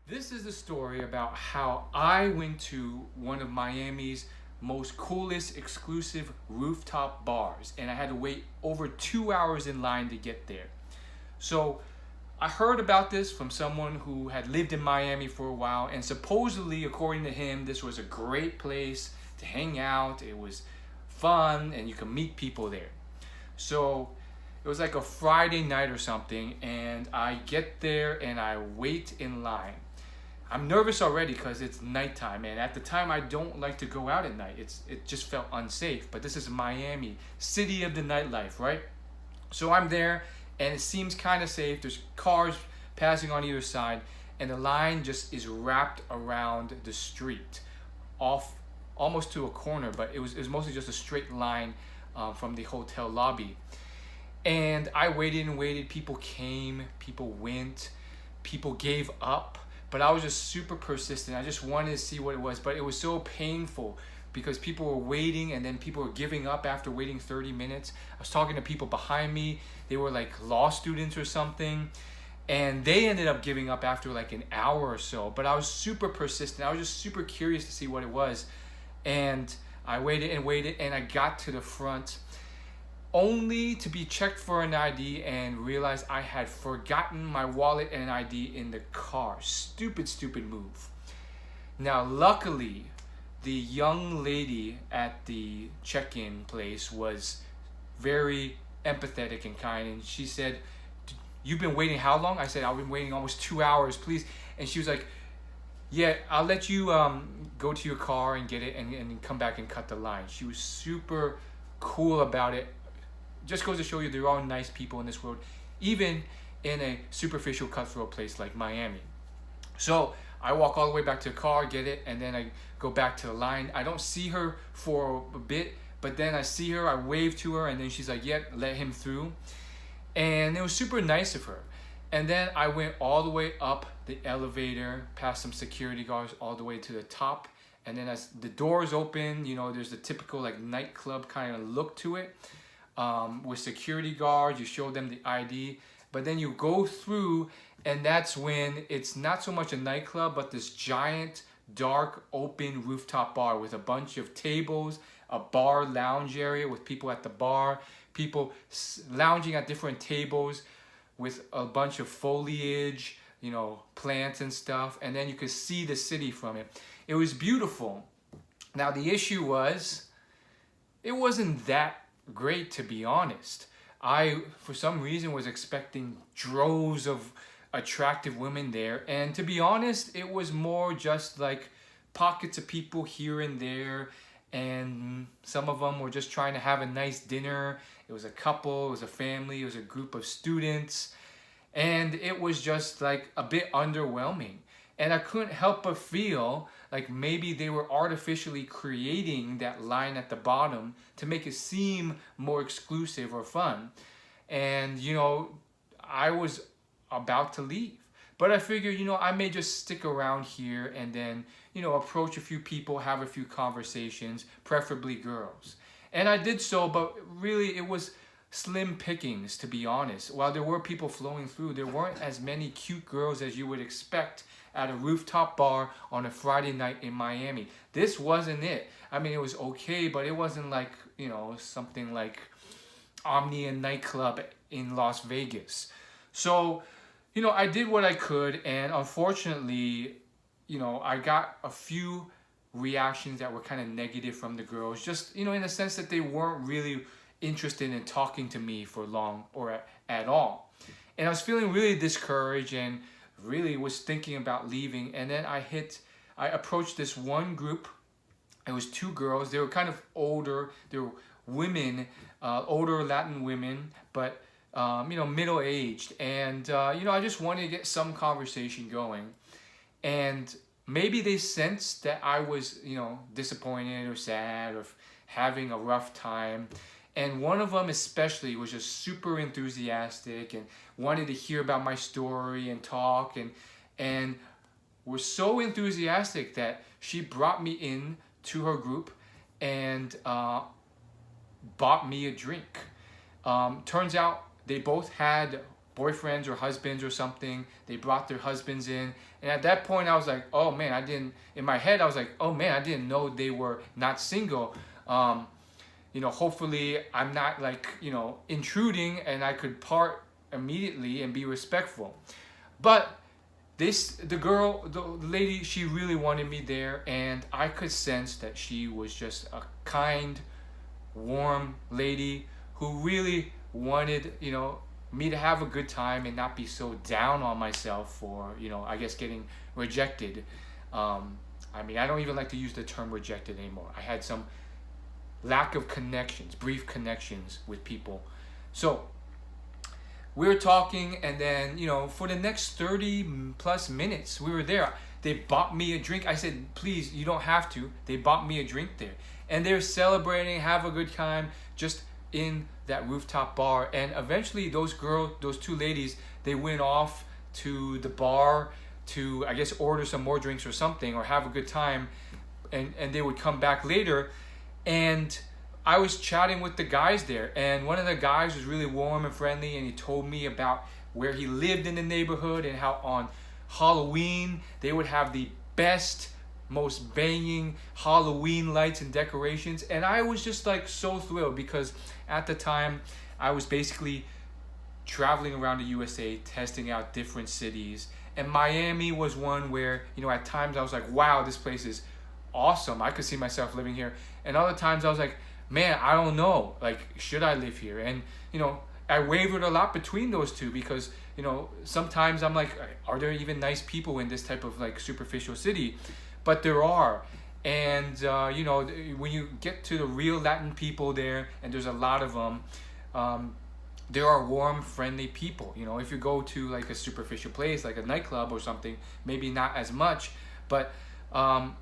This is the story about how I went to one of Miami's most coolest exclusive rooftop bars, and I had to wait over 2 hours in line to get there. So I heard about this from someone who had lived in Miami for a while, and supposedly, according to him, this was a great place to hang out. It was fun, and you could meet people there. So it was like a Friday night or something, and I get there and I wait in line. I'm nervous already because it's nighttime, and at the time I don't like to go out at night. It just felt unsafe. But this is Miami, city of the nightlife, right? So I'm there, and it seems kind of safe. There's cars passing on either side, and the line just is wrapped around the street, off almost to a corner. But it was mostly just a straight line from the hotel lobby. And I waited and waited. People came, people went, people gave up. But I was just super persistent. I just wanted to see what it was. But it was so painful because people were waiting and then people were giving up after waiting 30 minutes. I was talking to people behind me. They were like law students or something. And they ended up giving up after like an hour or so. But I was super persistent. I was just super curious to see what it was. And I waited and waited, and I got to the front only to be checked for an ID and realize I had forgotten my wallet and ID in the car. Stupid move. Now, luckily, the young lady at the check-in place was very empathetic and kind, and she said, "You've been waiting how long?" I said, "I've been waiting almost 2 hours, please." And she was like, "Yeah, I'll let you go to your car and get it and come back and cut the line." She was super cool about it. Just goes to show you there are nice people in this world, even in a superficial cutthroat place like Miami. So I walk all the way back to the car, get it, and then I go back to the line. I don't see her for a bit, but then I see her, I wave to her, and then she's like, "Yep, let him through." And it was super nice of her. And then I went all the way up the elevator, past some security guards, all the way to the top. And then as the doors open, there's the typical like nightclub kind of look to it. With security guards, you show them the ID, but then you go through, and that's when it's not so much a nightclub, but this giant, dark, open rooftop bar with a bunch of tables, a bar lounge area with people at the bar, people lounging at different tables with a bunch of foliage, plants and stuff, and then you could see the city from it. It was beautiful. Now, the issue was, it wasn't that great, to be honest. I, for some reason, was expecting droves of attractive women there, and to be honest, it was more just like pockets of people here and there, and some of them were just trying to have a nice dinner. It was a couple, it was a family, it was a group of students, and it was just like a bit underwhelming. And I couldn't help but feel like maybe they were artificially creating that line at the bottom to make it seem more exclusive or fun. And, I was about to leave. But I figured, I may just stick around here and then, approach a few people, have a few conversations, preferably girls. And I did so, but really it was slim pickings, to be honest. While there were people flowing through, there weren't as many cute girls as you would expect at a rooftop bar on a Friday night in Miami. This wasn't it. I mean, it was okay, but it wasn't like, something like Omnia nightclub in Las Vegas. So, I did what I could, and unfortunately, I got a few reactions that were kind of negative from the girls, just, in the sense that they weren't really interested in talking to me for long or at all. And I was feeling really discouraged and really was thinking about leaving. And then I approached this one group. It was two girls. They were kind of older. They were women, older Latin women, but middle-aged. And I just wanted to get some conversation going. And maybe they sensed that I was, disappointed or sad or having a rough time. And one of them especially was just super enthusiastic and wanted to hear about my story and talk, and was so enthusiastic that she brought me in to her group and bought me a drink. Turns out they both had boyfriends or husbands or something. They brought their husbands in. And at that point, I was like, oh man, in my head, I was like, oh man, I didn't know they were not single. Hopefully I'm not like, intruding, and I could part immediately and be respectful. But the lady, she really wanted me there, and I could sense that she was just a kind, warm lady who really wanted, me to have a good time and not be so down on myself for, I guess getting rejected. I don't even like to use the term rejected anymore. I had some lack of connections, brief connections with people. So we were talking, and then, for the next 30 plus minutes, we were there. They bought me a drink. I said, please, you don't have to. They bought me a drink there. And they're celebrating, have a good time, just in that rooftop bar. And eventually those two ladies, they went off to the bar to, I guess, order some more drinks or something, or have a good time. And they would come back later. And I was chatting with the guys there, and one of the guys was really warm and friendly, and he told me about where he lived in the neighborhood and how on Halloween they would have the best, most banging Halloween lights and decorations. And I was just like so thrilled, because at the time I was basically traveling around the USA, testing out different cities, and Miami was one where, at times I was like, wow, this place is awesome, I could see myself living here. And other times I was like, man, I don't know, like, should I live here? And I wavered a lot between those two, because sometimes I'm like, are there even nice people in this type of like superficial city? But there are. And when you get to the real Latin people there, and there's a lot of them, there are warm, friendly people. If you go to like a superficial place like a nightclub or something, maybe not as much. But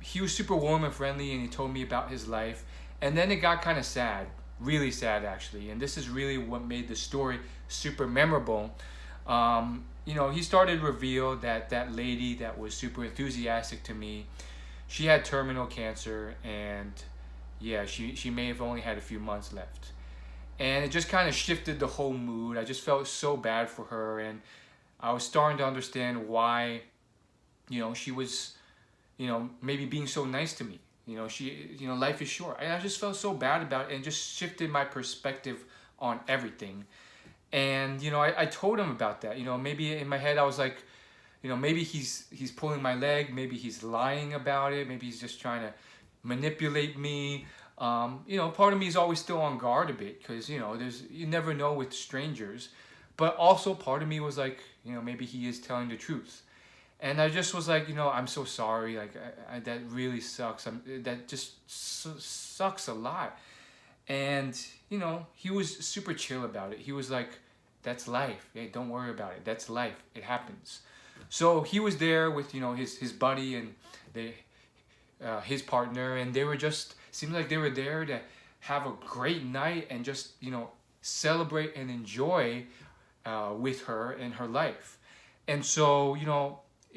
he was super warm and friendly, and he told me about his life. And then it got kind of sad, really sad actually. And this is really what made the story super memorable. He started to reveal that that lady that was super enthusiastic to me, she had terminal cancer, and yeah, she may have only had a few months left. And it just kind of shifted the whole mood. I just felt so bad for her, and I was starting to understand why, she was, maybe being so nice to me. Life is short. And I just felt so bad about it, and just shifted my perspective on everything. And, I told him about that. Maybe in my head I was like, maybe he's pulling my leg. Maybe he's lying about it. Maybe he's just trying to manipulate me. Part of me is always still on guard a bit, because, you never know with strangers. But also part of me was like, maybe he is telling the truth. And I just was like, I'm so sorry. Like, that really sucks. That just sucks a lot. And, he was super chill about it. He was like, that's life. Hey, don't worry about it. That's life. It happens. So he was there with, his buddy and his partner. And they were just, seemed like they were there to have a great night and just, celebrate and enjoy with her and her life. And so,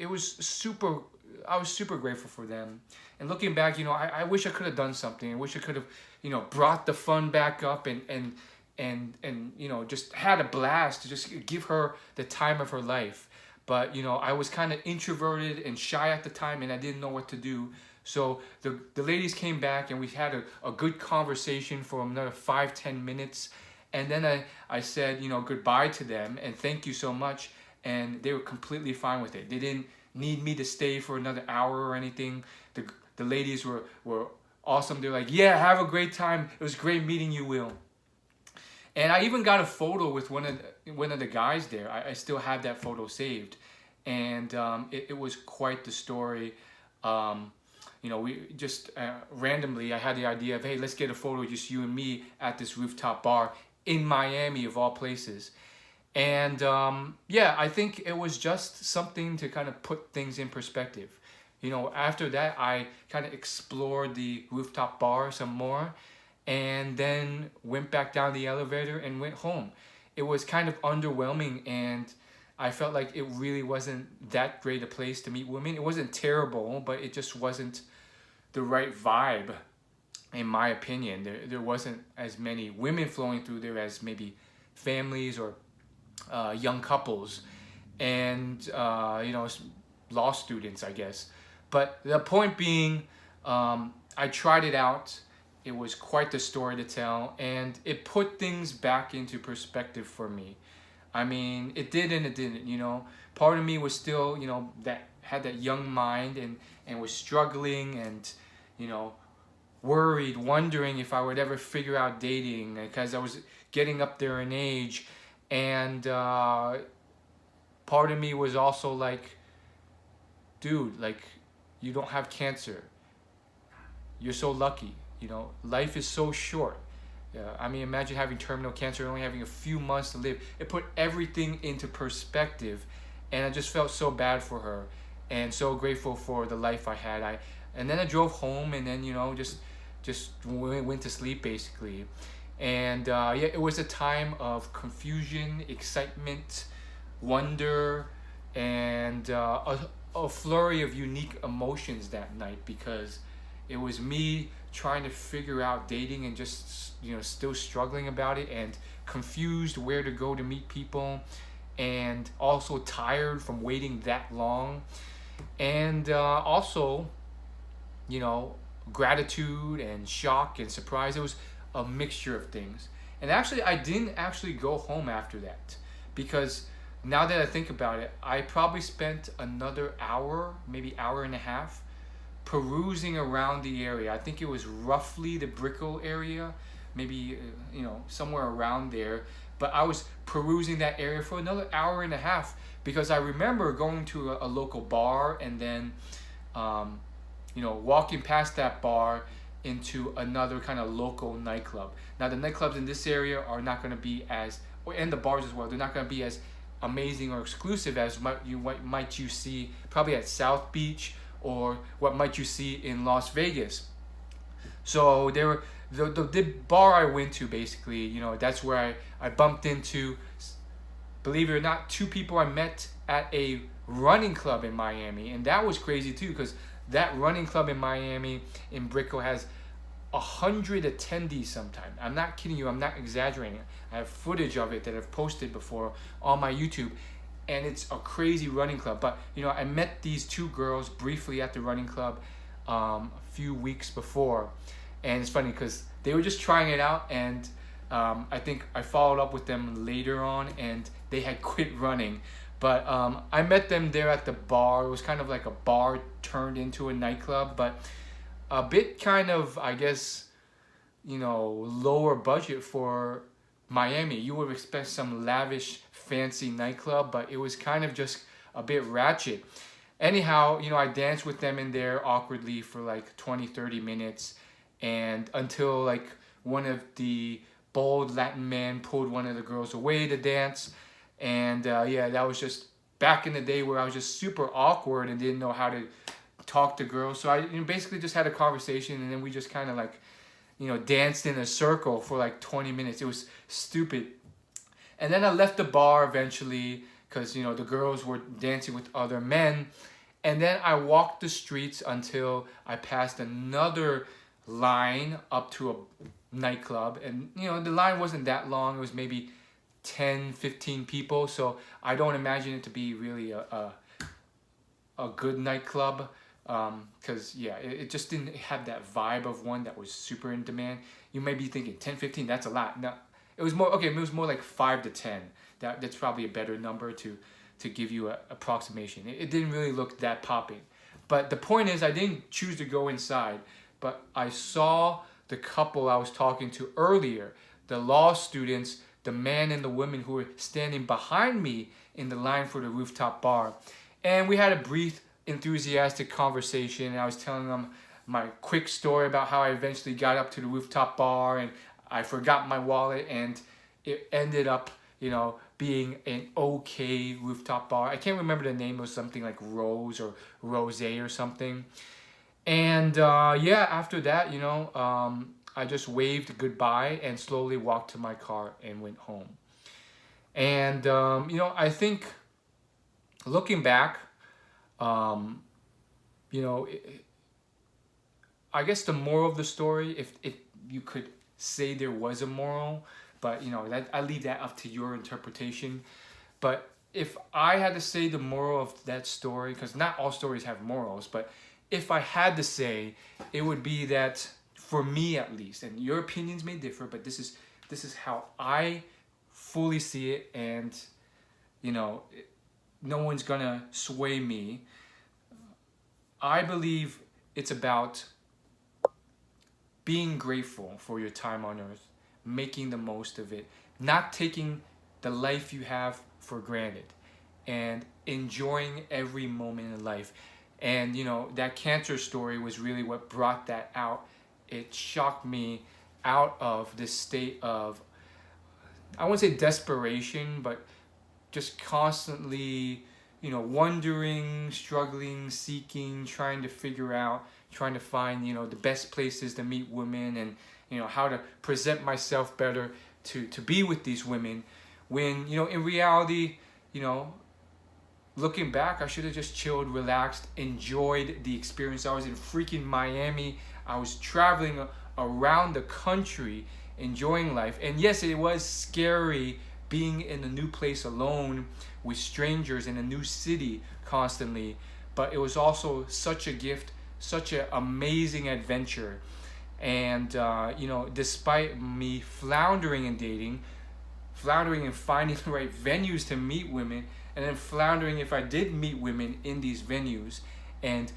I was super grateful for them. And looking back, I wish I could have done something. I wish I could have, brought the fun back up and just had a blast to just give her the time of her life. But, I was kind of introverted and shy at the time, and I didn't know what to do. So the ladies came back, and we had a good conversation for another 5-10 minutes. And then I said, goodbye to them and thank you so much. And they were completely fine with it. They didn't need me to stay for another hour or anything. The ladies were awesome. They're like, yeah, have a great time. It was great meeting you, Will. And I even got a photo with one of the guys there. I still have that photo saved. And it was quite the story. We just randomly, I had the idea of, hey, let's get a photo, just you and me at this rooftop bar in Miami of all places. And I think it was just something to kind of put things in perspective. After that, I kind of explored the rooftop bar some more, and then went back down the elevator and went home. It was kind of underwhelming, and I felt like it really wasn't that great a place to meet women. It wasn't terrible, but it just wasn't the right vibe, in my opinion. There wasn't as many women flowing through there as maybe families or young couples and law students, I guess. But the point being, I tried it out. It was quite the story to tell, and it put things back into perspective for me. I mean, it did and it didn't. Part of me was still, that had that young mind and was struggling and, you know, worried, wondering if I would ever figure out dating because I was getting up there in age, and part of me was also like, dude, like, you don't have cancer. You're so lucky. Life is so short. I mean, imagine having terminal cancer and only having a few months to live. It put everything into perspective, and I just felt so bad for her, and so grateful for the life I had. And then I drove home, and then just went to sleep basically, and yeah, it was a time of confusion, excitement, wonder, and a flurry of unique emotions that night because it was me trying to figure out dating and just still struggling about it and confused where to go to meet people and also tired from waiting that long and also gratitude and shock and surprise. It was a mixture of things. And actually I didn't actually go home after that because now that I think about it, I probably spent another hour, maybe hour and a half, perusing around the area. I think it was roughly the Brickell area, maybe somewhere around there. But I was perusing that area for another hour and a half because I remember going to a local bar and then walking past that bar into another kind of local nightclub. Now the nightclubs in this area are not going to be and the bars as well, they're not going to be as amazing or exclusive as what might you see probably at South Beach or what might you see in Las Vegas. So there were the bar I went to basically, that's where I bumped into, believe it or not, two people I met at a running club in Miami. And that was crazy too because that running club in Miami in Brickell has 100 attendees sometimes. I'm not kidding you, I'm not exaggerating. I have footage of it that I've posted before on my YouTube, and it's a crazy running club. But I met these two girls briefly at the running club a few weeks before, and it's funny because they were just trying it out, and I think I followed up with them later on, and they had quit running. But I met them there at the bar. It was kind of like a bar turned into a nightclub, but a bit kind of, I guess, lower budget for Miami. You would expect some lavish, fancy nightclub, but it was kind of just a bit ratchet. Anyhow, I danced with them in there awkwardly for like 20-30 minutes, and until like one of the bold Latin men pulled one of the girls away to dance. And yeah, that was just back in the day where I was just super awkward and didn't know how to talk to girls. So I basically just had a conversation, and then we just kind of like, danced in a circle for like 20 minutes. It was stupid. And then I left the bar eventually because, the girls were dancing with other men. And then I walked the streets until I passed another line up to a nightclub. And, the line wasn't that long. It was maybe 10-15 people, so I don't imagine it to be really a good nightclub because yeah, it just didn't have that vibe of one that was super in demand. You may be thinking 10-15, that's a lot. No, it was more like 5 to 10. That's probably a better number to give you an approximation. It didn't really look that popping, but the point is I didn't choose to go inside, but I saw the couple I was talking to earlier, the law students, the man and the woman who were standing behind me in the line for the rooftop bar. And we had a brief, enthusiastic conversation, and I was telling them my quick story about how I eventually got up to the rooftop bar and I forgot my wallet, and it ended up, being an okay rooftop bar. I can't remember the name. It was something like Rose or Rose or something. And yeah, after that, I just waved goodbye and slowly walked to my car and went home. And, I think looking back, I guess the moral of the story, if you could say there was a moral, but, I leave that up to your interpretation. But if I had to say the moral of that story, because not all stories have morals, but if I had to say, it would be that, for me at least, and your opinions may differ, but this is how I fully see it, and you know, no one's gonna sway me. I believe it's about being grateful for your time on earth, making the most of it, not taking the life you have for granted, and enjoying every moment in life. And you know, that cancer story was really what brought that out. It shocked me out of this state of, I wouldn't say desperation, but just constantly, you know, wondering, struggling, seeking, trying to figure out, trying to find, you know, the best places to meet women, and you know, how to present myself better to be with these women, when you know, in reality, you know, looking back, I should have just chilled, relaxed, enjoyed the experience. I was in freaking Miami. I was traveling around the country, enjoying life. And yes, it was scary being in a new place alone with strangers in a new city constantly. But it was also such a gift, such an amazing adventure. And, you know, despite me floundering in dating, floundering in finding the right venues to meet women, and then floundering if I did meet women in these venues, and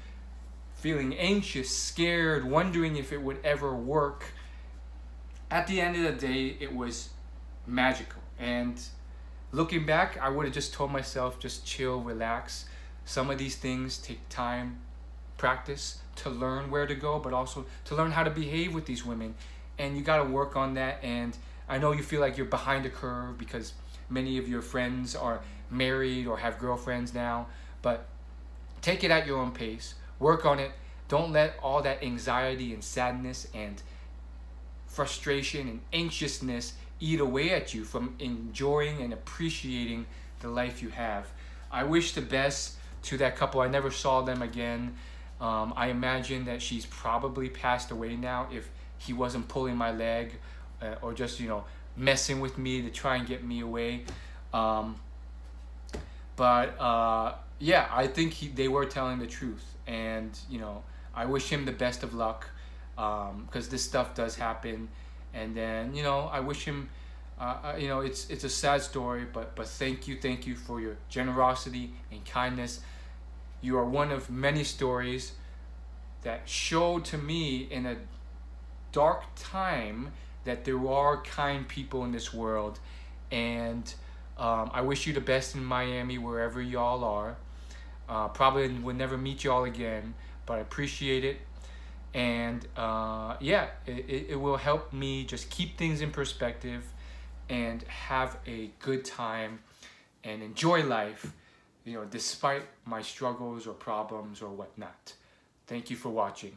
feeling anxious, scared, wondering if it would ever work, at the end of the day, it was magical. And looking back, I would have just told myself, just chill, relax. Some of these things take time, practice, to learn where to go, but also to learn how to behave with these women. And you got to work on that. And I know you feel like you're behind the curve because many of your friends are married or have girlfriends now, but take it at your own pace. Work on it. Don't let all that anxiety and sadness and frustration and anxiousness eat away at you from enjoying and appreciating the life you have. I wish the best to that couple. I never saw them again. I imagine that she's probably passed away now if he wasn't pulling my leg or just, you know, messing with me to try and get me away. Yeah, I think they were telling the truth. And, you know, I wish him the best of luck, because this stuff does happen. And then, you know, I wish him, you know, it's a sad story, but thank you for your generosity and kindness. You are one of many stories that showed to me in a dark time that there are kind people in this world. And I wish you the best in Miami, wherever y'all are. Probably will never meet y'all again, but I appreciate it. And yeah, it will help me just keep things in perspective and have a good time and enjoy life, you know, despite my struggles or problems or whatnot. Thank you for watching.